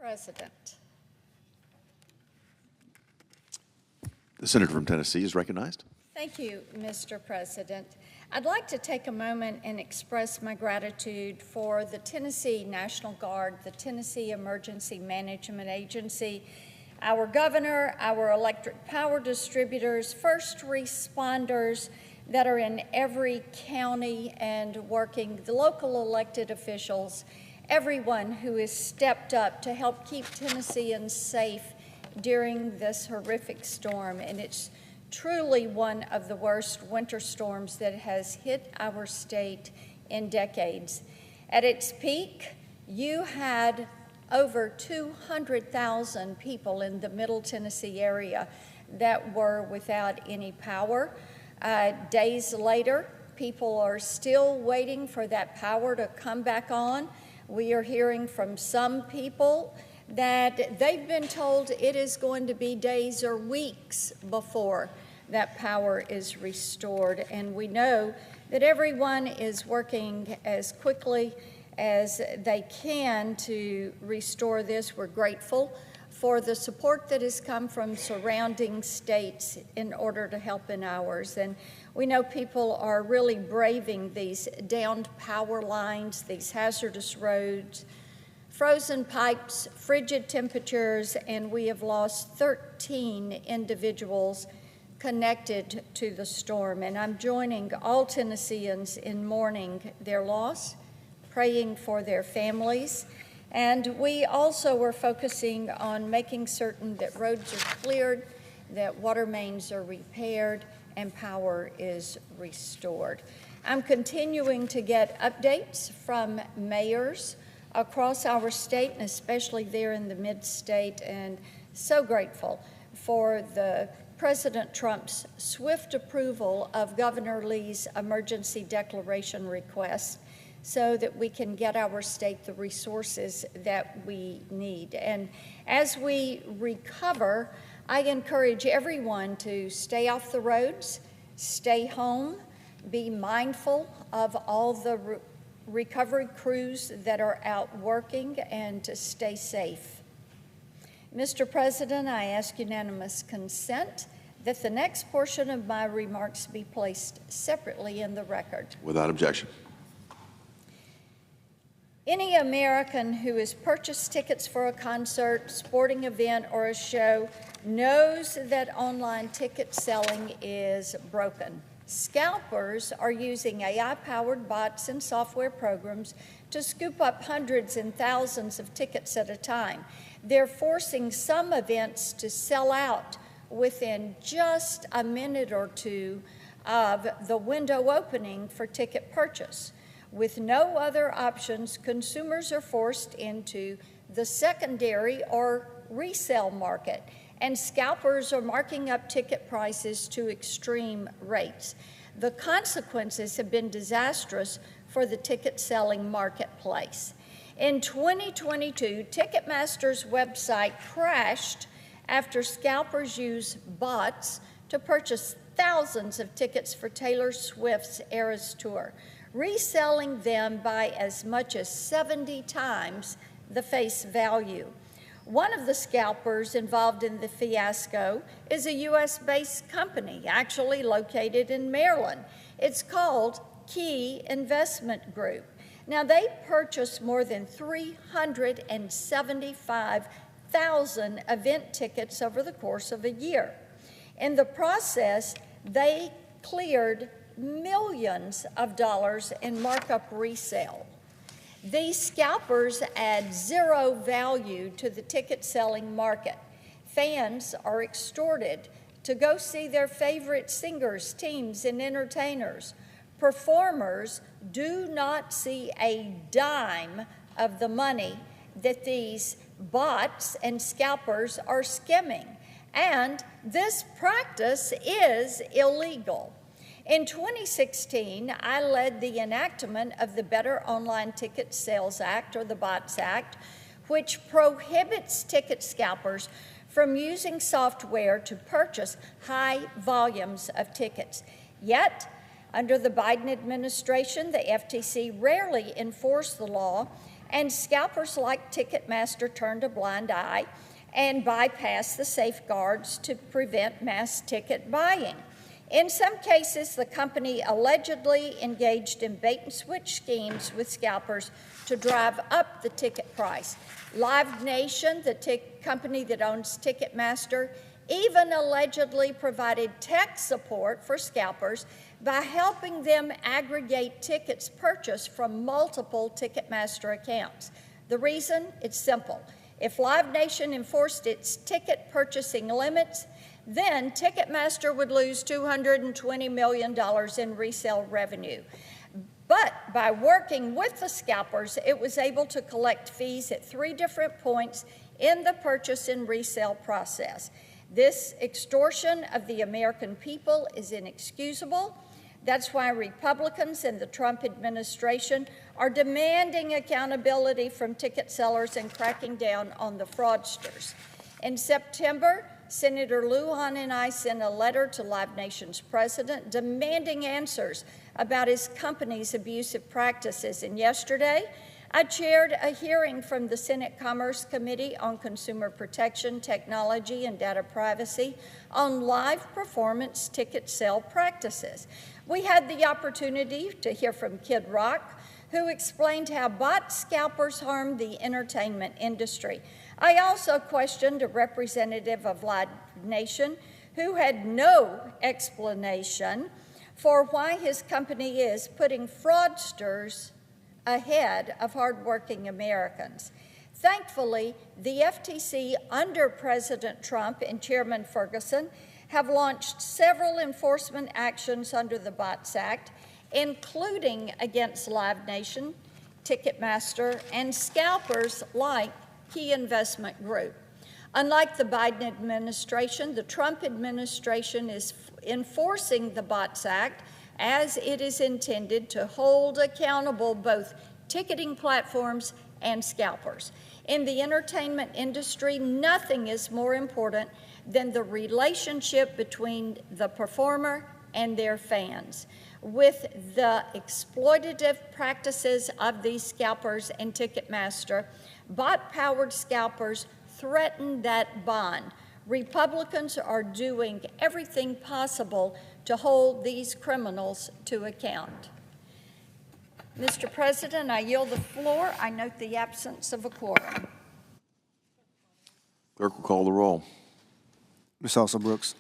President. The senator from Tennessee is recognized. Thank you, Mr. President. I'd like to take a moment and express my gratitude for the Tennessee National Guard, the Tennessee Emergency Management Agency, our governor, our electric power distributors, first responders that are in every county and working, the local elected officials, everyone who has stepped up to help keep Tennesseans safe during this horrific storm. And it's truly one of the worst winter storms that has hit our state in decades. At its peak, you had over 200,000 people in the Middle Tennessee area that were without any power. Days later, people are still waiting for that power to come back on. We are hearing from some people that they've been told it is going to be days or weeks before that power is restored. And we know that everyone is working as quickly as they can to restore this. We're grateful for the support that has come from surrounding states in order to help in ours. And we know people are really braving these downed power lines, these hazardous roads, frozen pipes, frigid temperatures, and we have lost 13 individuals connected to the storm. And I'm joining all Tennesseans in mourning their loss, praying for their families. And we also are focusing on making certain that roads are cleared, that water mains are repaired, and power is restored. I'm continuing to get updates from mayors across our state, and especially there in the mid-state, and so grateful for the President Trump's swift approval of Governor Lee's emergency declaration request so that we can get our state the resources that we need. And as we recover, I encourage everyone to stay off the roads, stay home, be mindful of all the recovery crews that are out working, and to stay safe. Mr. President, I ask unanimous consent that the next portion of my remarks be placed separately in the record. Without objection. Any American who has purchased tickets for a concert, sporting event, or a show knows that online ticket selling is broken. Scalpers are using AI-powered bots and software programs to scoop up hundreds and thousands of tickets at a time. They're forcing some events to sell out within just a minute or two of the window opening for ticket purchase. With no other options, consumers are forced into the secondary or resale market, and scalpers are marking up ticket prices to extreme rates. The consequences have been disastrous for the ticket selling marketplace. In 2022, Ticketmaster's website crashed after scalpers used bots to purchase thousands of tickets for Taylor Swift's Eras Tour, reselling them by as much as 70 times the face value. One of the scalpers involved in the fiasco is a U.S.-based company, actually located in Maryland. It's called Key Investment Group. Now, they purchased more than 375,000 event tickets over the course of a year. In the process, they cleared millions of dollars in markup resale. These scalpers add zero value to the ticket selling market. Fans are extorted to go see their favorite singers, teams, and entertainers. Performers do not see a dime of the money that these bots and scalpers are skimming. And this practice is illegal. In 2016, I led the enactment of the Better Online Ticket Sales Act, or the BOTS Act, which prohibits ticket scalpers from using software to purchase high volumes of tickets. Yet, under the Biden administration, the FTC rarely enforced the law, and scalpers like Ticketmaster turned a blind eye and bypassed the safeguards to prevent mass ticket buying. In some cases, the company allegedly engaged in bait-and-switch schemes with scalpers to drive up the ticket price. Live Nation, the company that owns Ticketmaster, even allegedly provided tech support for scalpers by helping them aggregate tickets purchased from multiple Ticketmaster accounts. The reason? It's simple. If Live Nation enforced its ticket purchasing limits, then Ticketmaster would lose $220 million in resale revenue. But by working with the scalpers, it was able to collect fees at 3 different points in the purchase and resale process. This extortion of the American people is inexcusable. That's why Republicans and the Trump administration are demanding accountability from ticket sellers and cracking down on the fraudsters. In September, Senator Lujan and I sent a letter to Live Nation's president demanding answers about his company's abusive practices. And yesterday, I chaired a hearing from the Senate Commerce Committee on Consumer Protection, Technology, and Data Privacy on live performance ticket sale practices. We had the opportunity to hear from Kid Rock, who explained how bot scalpers harm the entertainment industry. I also questioned a representative of Live Nation who had no explanation for why his company is putting fraudsters ahead of hardworking Americans. Thankfully, the FTC under President Trump and Chairman Ferguson have launched several enforcement actions under the Bots Act, including against Live Nation, Ticketmaster, and scalpers like Key Investment Group. Unlike the Biden administration, the Trump administration is enforcing the Bots Act as it is intended to hold accountable both ticketing platforms and scalpers. In the entertainment industry, nothing is more important than the relationship between the performer and their fans. With the exploitative practices of these scalpers and Ticketmaster, bot-powered scalpers threaten that bond. Republicans are doing everything possible to hold these criminals to account. Mr. President, I yield the floor. I note the absence of a quorum. Clerk will call the roll. Ms. Alsop Brooks.